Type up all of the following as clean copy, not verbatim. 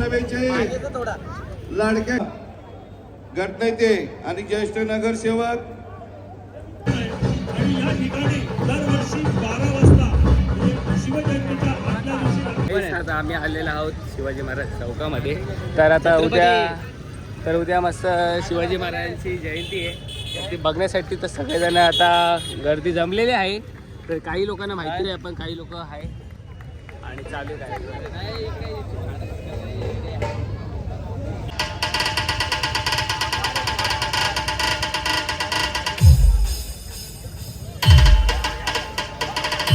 लोकसभेचे लाडक्या गटनेते आणि ज्येष्ठ नगरसेवक आणि या ठिकाणी दरवर्षी 12 वाजता शिवजयंतीच्या आदल्या दिवशी आता आम्ही आलेलो आहोत शिवाजी महाराज चौकामध्ये. तर आता उद्या मस्त शिवाजी महाराजांची जयंती आहे. ती बघण्यासाठी तर सगळेजण आता गर्दी जमलेली आहे. तर काही लोकांना माहिती नाही, पण काही लोक आहे आणि चालू आहे.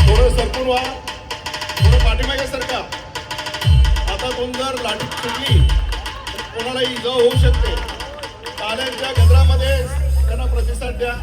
थोडं सरकून व्हा, थोडं पाठीमागे सरका. आता कोण जर लाठी सुटली तर कोणाला इजा होऊ शकते. टाळ्यांच्या गजरामध्ये त्यांना प्रतिसाद द्या.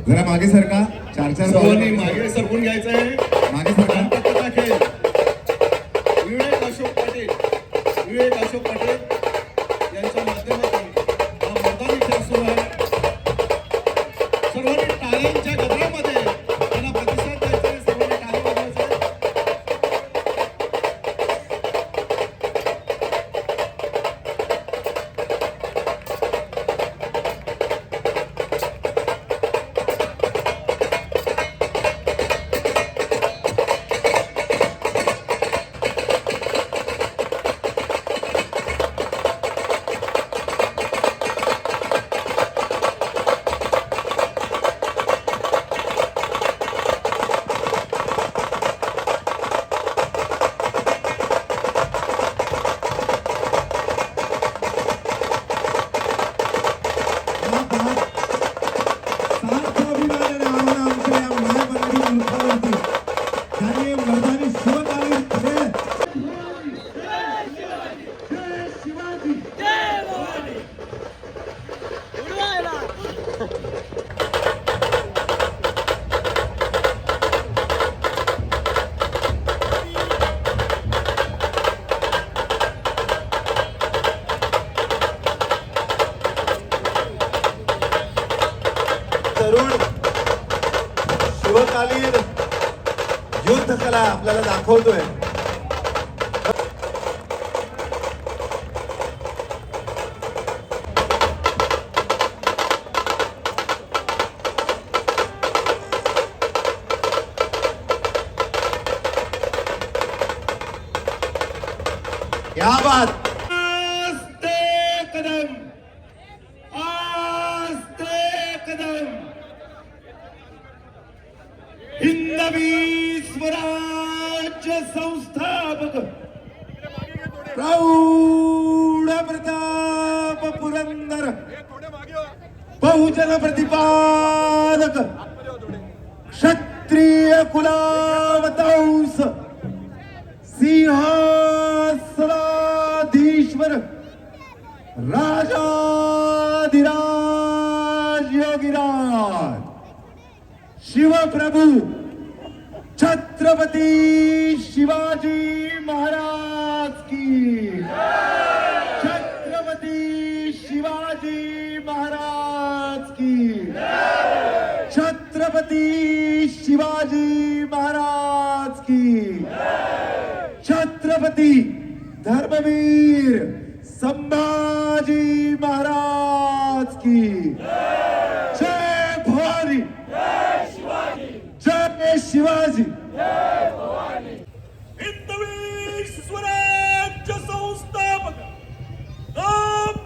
जरा मागे सरका. चार सर्वांनी मागे सरकून घ्यायचं आहे. मागे सरका. शांतता खेळ. विवेक अशोक पाटील यांच्या माध्यमातून हा मैदानी खेळ सुरू आहे. सर्वांनी टाळ्यांच्या गजरामध्ये त्यांना प्रतिसाद द्यायचा आहे. सर्वांनी टाळी वाजवायचं आहे. तरुण शिवकालीन युद्ध कला आपल्याला दाखवतोय. क्या बात. आस्ते कदम, आस्ते कदम. हिंदवी स्वराज्य संस्थापक प्रौढ प्रताप पुरंदर बहुजन प्रतिपादक क्षत्रिय कुलावतंस सिंहासनाधीश्वर राजाधिराज योगीराज शिवप्रभू छत्रपती शिवाजी महाराज की. छत्रपती शिवाजी महाराज की. छत्रपती शिवाजी महाराज की. छत्रपती धर्मवीर संभाजी महाराज की. जय भवानी, जय शिवाजी. हिंदवी स्वराज्य संस्थापक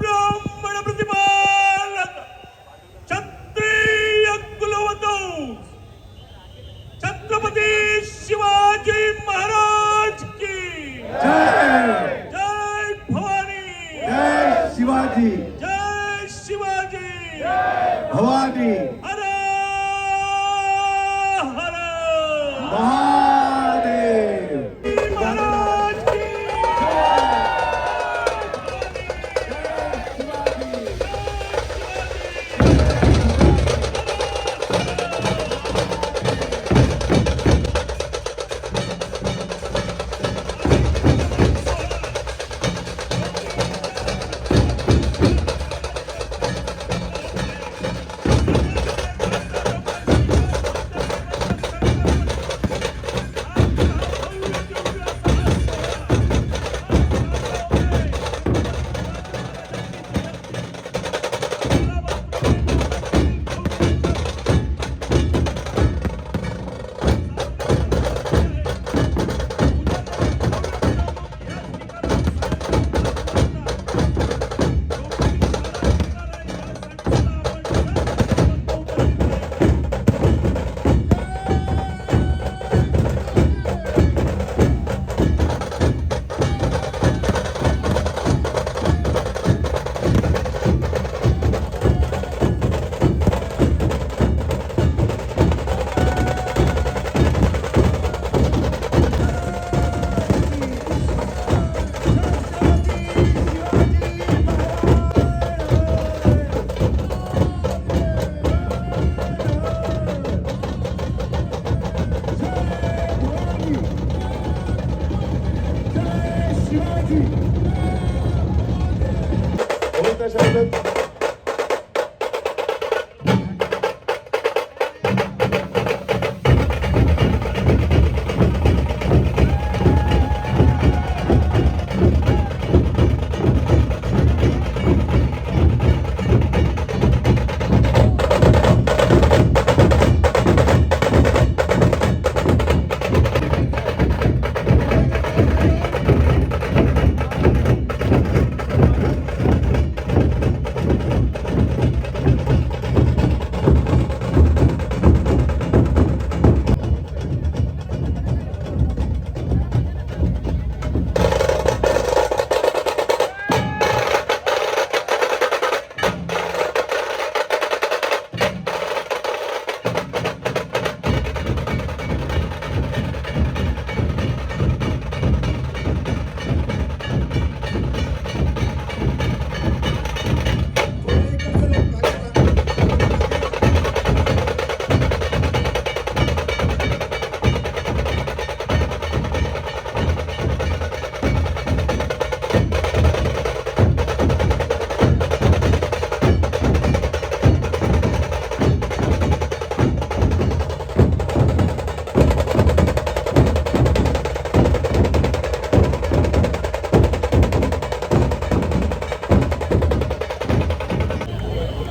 ब्राह्मण प्रतिपादक क्षत्रिय कुलवंश छत्रपती शिवाजी महाराज की. जय जय भवानी. जय शिवाजी. शिवाजी जय शिवाजी भवानी हर हर महादेव महाराज की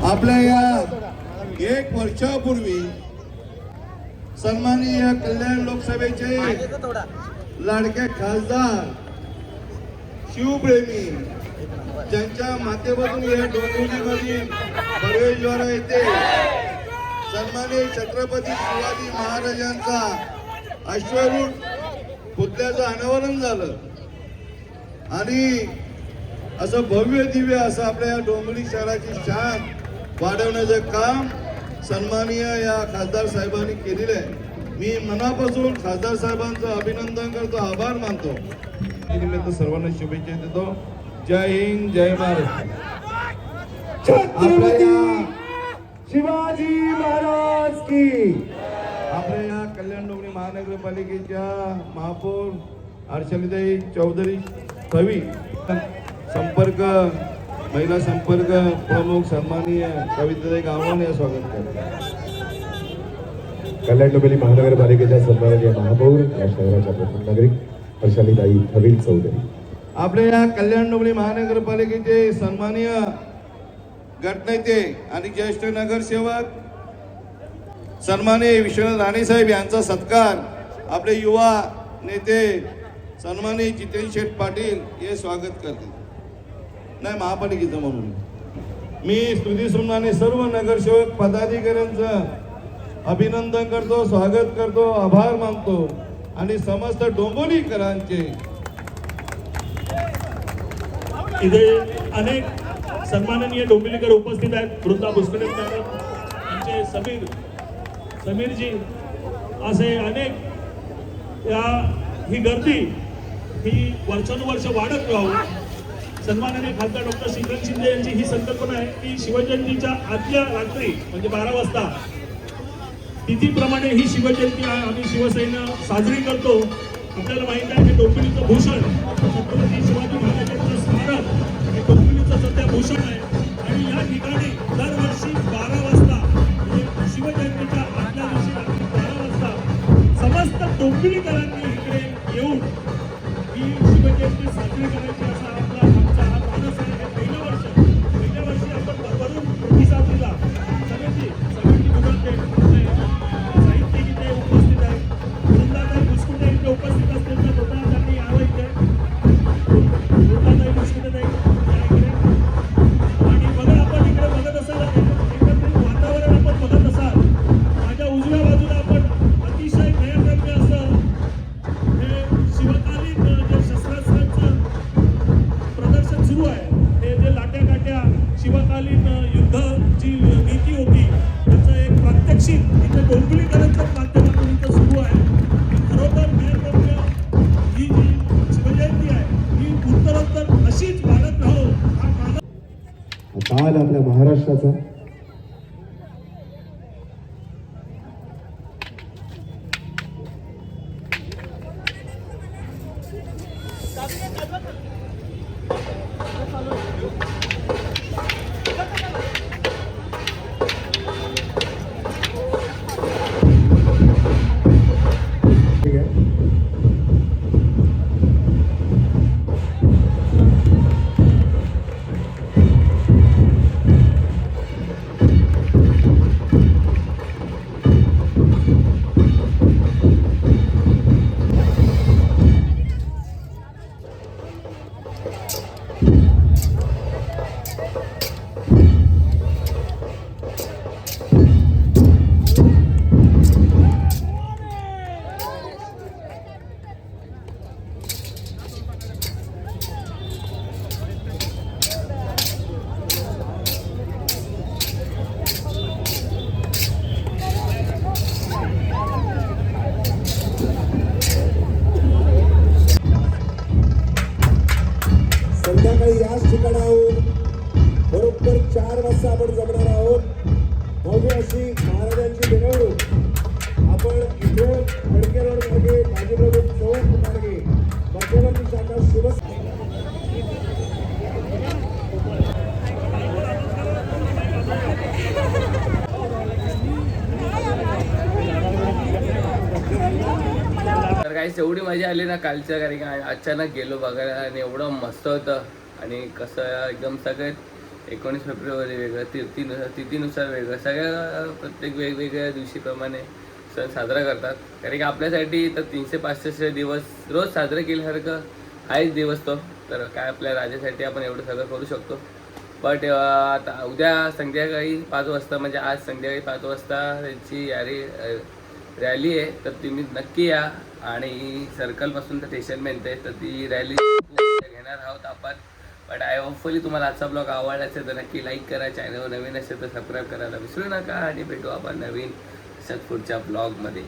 आपल्या या 1 वर्षापूर्वी सन्माननीय कल्याण लोकसभेचे लाडके खासदार शिवप्रेमी ज्यांच्या माध्यमातून या डोंबिवलीमधील प्रवेशद्वारा येथे सन्माननीय छत्रपती शिवाजी महाराजांचा अश्वरूढ पुतळ्याचं अनावरण झालं आणि असं भव्य दिव्य असं आपल्या या डोंबिवली शहराची शान वाढवण्याचं काम सन्माननीय या खासदार साहेबांनी केलेलं आहे। मी मनापासून खासदार साहेबांचं अभिनंदन करतो, आभार मानतो। निमित्त सर्वांना शुभेच्छा देतो। जय हिंद, जय महाराष्ट्र। छत्रपती शिवाजी महाराज की। आपल्या या कल्याण डोंबिवली महानगरपालिकेच्या महापौर हर्षलीताई चौधरी थवी, संपर्क महिला संपर्क प्रमुख सन्माननीय कविताताई गावण या स्वागत करतात। कल्याण डोंबिवली महानगरपालिकेच्या सन्माननीय महापौर या शहराच्या प्रथम नागरिक हर्षलीताई थवी चौधरी। आपल्या या कल्याण डोंबिवली महानगरपालिकेचे सन्माननीय गटनेते आणि ज्येष्ठ नगरसेवक सन्माननीय विश्वनाथ राणेसाहेब यांचा सत्कार आपले युवा नेते सन्माननीय जितेंद्र शेठ पाटील हे स्वागत करतील। नाही महापालिकेचं म्हणून मी स्तुती सुमनाने सर्व नगरसेवक पदाधिकाऱ्यांचं अभिनंदन करतो, स्वागत करतो, आभार मानतो आणि समस्त डोंबिवलीकरांचे इथे अनेक सन्माननीय डोंबिवलीकर उपस्थित आहेत, वृंदा भुसकडे मॅडम, आमचे समीरजी, असे अनेक ही गर्दी ही वर्षानुवर्ष वाढत राहू. सन्माननीय खासदार डॉक्टर श्रीकांत शिंदे यांची ही संकल्पना आहे की शिवजयंतीच्या आदल्या रात्री म्हणजे 12 वाजता तिथीप्रमाणे ही शिवजयंती आम्ही शिवसेना साजरी करतो. आपल्याला माहित आहे की डोंबिवलीचं भूषण छत्रपती शिवाजी महाराजांचं स्मारक हे डोंबिवलीचं सध्या भूषण आहे आणि या ठिकाणी दरवर्षी 12 वाजता म्हणजे शिवजयंतीच्या आदल्या दिवशी रात्री 12 वाजता समस्त डोंबिवलीकरांनी इकडे येऊन ही शिवजयंती साजरी करायची असा आमचा हा मानस आहे. हे पहिल्या वर्षी आपण भरभरून प्रतिसाद दिला. सगळ्यांनी मुलांचे साहित्य इथे उपस्थित आहे. वृंदाताई भुसकुटे इथे उपस्थित असतील तर स्वतः त्यांनी यावं इथे. वृंदाताई भुसकुटे या इकडे. आणि बघा आपण इकडे बघत असाल एकत्रित वातावरण आपण बघत असाल. माझ्या उजव्या बाजूला आपण अतिशय नयनरम्य असं हे शिवकालीन जे शस्त्रास्त्रांचं प्रदर्शन सुरू आहे. हे जे लाट्या शिवकालीन युद्धाची नीती होती त्याचं एक प्रात्यक्षिक इथे डोंबिवलीकरांच्या माध्यमातून इथं सुरू आहे. खरोखर नयनरम्य ही जी शिवजयंती आहे ही उत्तरोत्तर अशीच वाढत राहो हा माझा काल आपल्या महाराष्ट्राचा ठीक आहे. संध्याकाळी याच ठिकाणाहून बरोबर 4 वाजता आपण जमणार आहोत. भव्य अशी महाराजांची मिरवणूक आपण इथून खडके रोड मार्गे बाजीप्रभू चौक मार्गे मध्यवर्ती शाखा तर काही एवढी मजा आली ना कालच्या, कारण की अचानक गेलो बघायला आणि एवढं मस्त होतं. आणि कसं एकदम सगळं 19 फेब्रुवारी वेगळं, तिथीनुसार वेगळं, सगळ्या प्रत्येक वेगवेगळ्या दिवशीप्रमाणे सण साजरा करतात. कारण की आपल्यासाठी तर 365 दिवस रोज साजरे केल्यासारखं हाच दिवस तो. तर काय आपल्या राज्यासाठी आपण एवढं सगळं करू शकतो. बट आता उद्या संध्याकाळी 5 वाजता म्हणजे आज संध्याकाळी 5 वाजता त्यांची रॅली आहे. तर तुम्ही नक्की या. आणि सर्कलपासून तर स्टेशनपर्यंत आहे, तर ती रॅली घेणार आहोत आपण. बट होपफुली तुम्हाला आजचा ब्लॉग आवडला असेल तर नक्की लाईक करा. चॅनलवर नवीन असेल तर सबस्क्राईब करायला विसरू नका. आणि भेटू आपण नवीन अशाच पुढच्या ब्लॉगमध्ये.